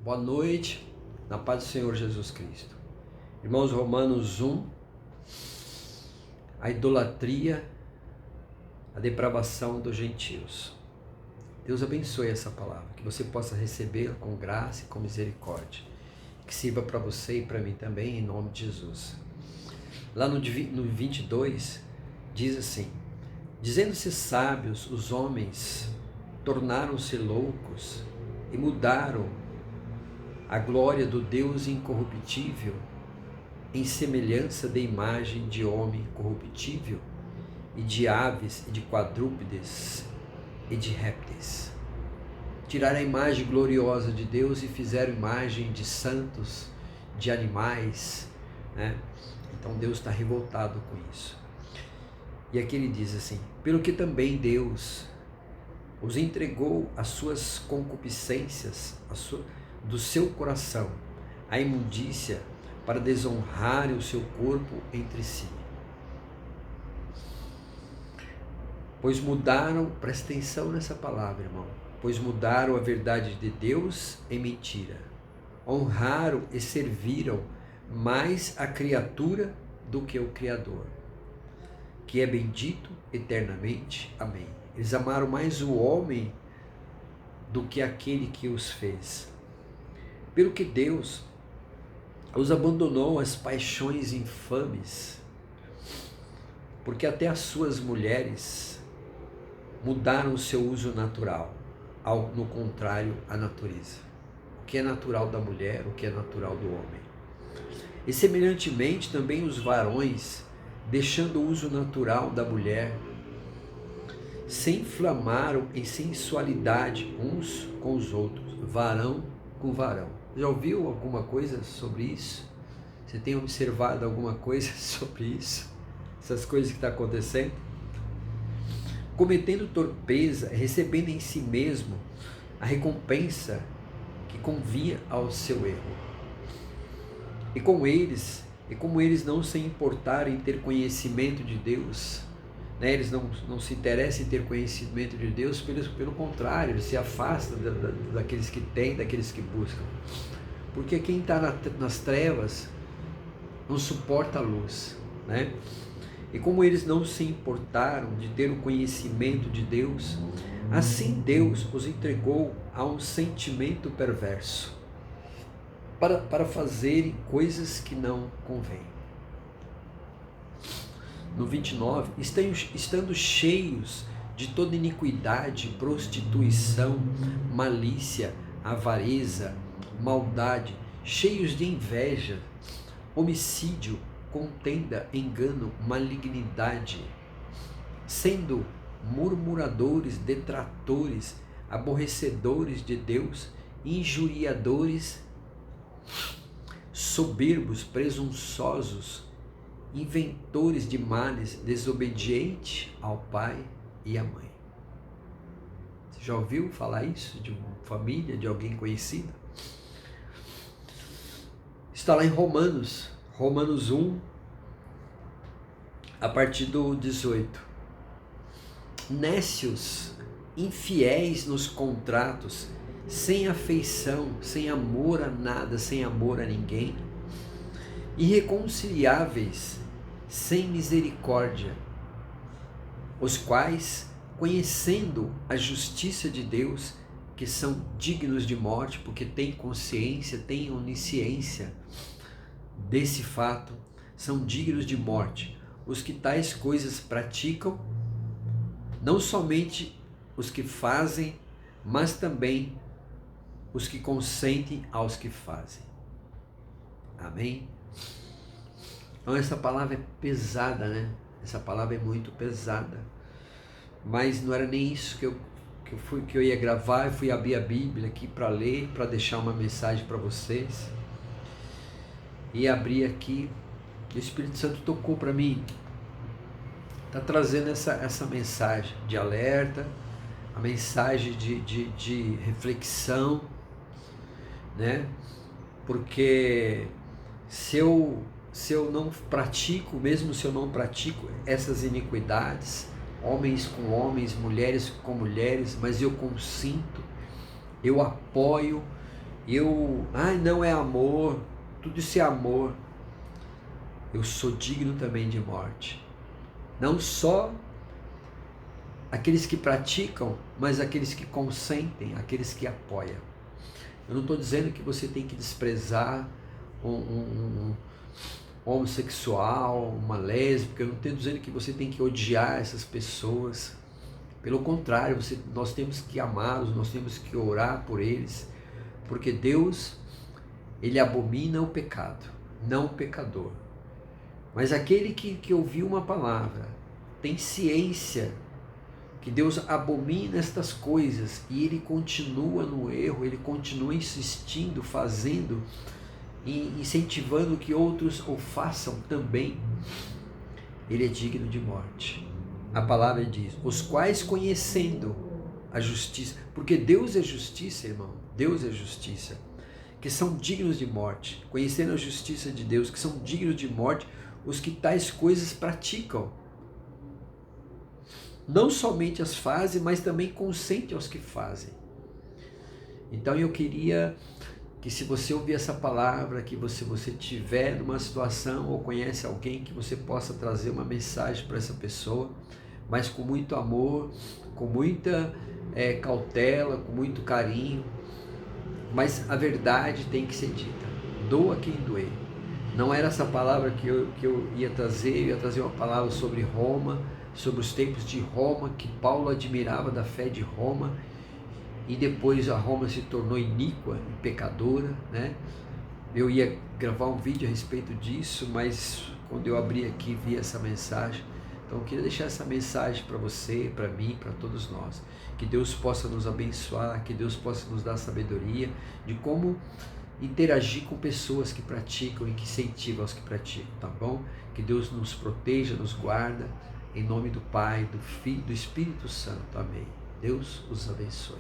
Boa noite, na paz do Senhor Jesus Cristo. Irmãos, Romanos 1, a idolatria, a depravação dos gentios. Deus abençoe essa palavra, que você possa recebê-la com graça e com misericórdia. Que sirva para você e para mim também, em nome de Jesus. Lá no 22, diz assim: dizendo-se sábios, os homens tornaram-se loucos e mudaram a glória do Deus incorruptível em semelhança da imagem de homem corruptível e de aves e de quadrúpedes e de répteis. Tiraram a imagem gloriosa de Deus e fizeram imagem de santos, de animais, né? Então Deus está revoltado com isso. E aqui ele diz assim: pelo que também Deus os entregou às suas concupiscências, do seu coração, a imundícia, para desonrarem o seu corpo entre si. Pois mudaram, presta atenção nessa palavra, irmão, pois mudaram a verdade de Deus em mentira. Honraram e serviram mais a criatura do que o Criador, que é bendito eternamente. Amém. Eles amaram mais o homem do que aquele que os fez. Pelo que Deus os abandonou às paixões infames, porque até as suas mulheres mudaram o seu uso natural, no contrário à natureza. O que é natural da mulher, o que é natural do homem. E semelhantemente também os varões, deixando o uso natural da mulher, se inflamaram em sensualidade uns com os outros, varão com varão. Já ouviu alguma coisa sobre isso? Você tem observado alguma coisa sobre isso? Essas coisas que estão acontecendo? Cometendo torpeza, recebendo em si mesmo a recompensa que convinha ao seu erro. E como eles não se importaram em ter conhecimento de Deus, né? Eles não se interessam em ter conhecimento de Deus, pelo contrário, eles se afastam daqueles que têm, daqueles que buscam. Porque quem está nas trevas não suporta a luz, né? E como eles não se importaram de ter o conhecimento de Deus, assim Deus os entregou a um sentimento perverso, para fazerem coisas que não convêm. No 29, estando cheios de toda iniquidade, prostituição, malícia, avareza, maldade, cheios de inveja, homicídio, contenda, engano, malignidade, sendo murmuradores, detratores, aborrecedores de Deus, injuriadores, soberbos, presunçosos, inventores de males, desobedientes ao pai e à mãe. Você já ouviu falar isso de uma família, de alguém conhecido? Está lá em Romanos 1, a partir do 18. Nécios, infiéis nos contratos, sem afeição, sem amor a nada, sem amor a ninguém, irreconciliáveis, sem misericórdia, os quais, conhecendo a justiça de Deus, que são dignos de morte, porque têm consciência, têm onisciência desse fato, são dignos de morte, os que tais coisas praticam, não somente os que fazem, mas também os que consentem aos que fazem. Amém? Então essa palavra é pesada, né? Essa palavra é muito pesada. Mas não era nem isso que eu ia gravar. Eu fui abrir a Bíblia aqui para ler, para deixar uma mensagem para vocês. E abri aqui, o Espírito Santo tocou para mim. Está trazendo essa mensagem de alerta, a mensagem de reflexão, né? Porque se eu não pratico, mesmo se eu não pratico essas iniquidades, homens com homens, mulheres com mulheres, mas eu consinto, eu apoio, Não é amor, tudo isso é amor. Eu sou digno também de morte. Não só aqueles que praticam, mas aqueles que consentem, aqueles que apoiam. Eu não estou dizendo que você tem que desprezar um homossexual, uma lésbica, eu não estou dizendo que você tem que odiar essas pessoas. Pelo contrário, nós temos que amá-los, nós temos que orar por eles, porque Deus, Ele abomina o pecado, não o pecador. Mas aquele que ouviu uma palavra, tem ciência que Deus abomina estas coisas e ele continua no erro, ele continua insistindo, fazendo e incentivando que outros o façam também, ele é digno de morte. A palavra diz, os quais conhecendo a justiça, porque Deus é justiça, irmão, Deus é justiça, que são dignos de morte, conhecendo a justiça de Deus, que são dignos de morte, os que tais coisas praticam. Não somente as fazem, mas também consentem aos que fazem. Então eu queria que, se você ouvir essa palavra, que você tiver numa situação ou conhece alguém, que você possa trazer uma mensagem para essa pessoa, mas com muito amor, com muita cautela, com muito carinho. Mas a verdade tem que ser dita. Doa quem doer. Não era essa palavra que eu ia trazer, eu ia trazer uma palavra sobre Roma, sobre os tempos de Roma, que Paulo admirava da fé de Roma, e depois a Roma se tornou iníqua e pecadora, né? Eu ia gravar um vídeo a respeito disso, mas quando eu abri aqui vi essa mensagem. Então eu queria deixar essa mensagem para você, para mim, para todos nós. Que Deus possa nos abençoar, que Deus possa nos dar sabedoria de como interagir com pessoas que praticam e que incentivam os que praticam, tá bom? Que Deus nos proteja, nos guarda, em nome do Pai, do Filho e do Espírito Santo. Amém. Deus os abençoe.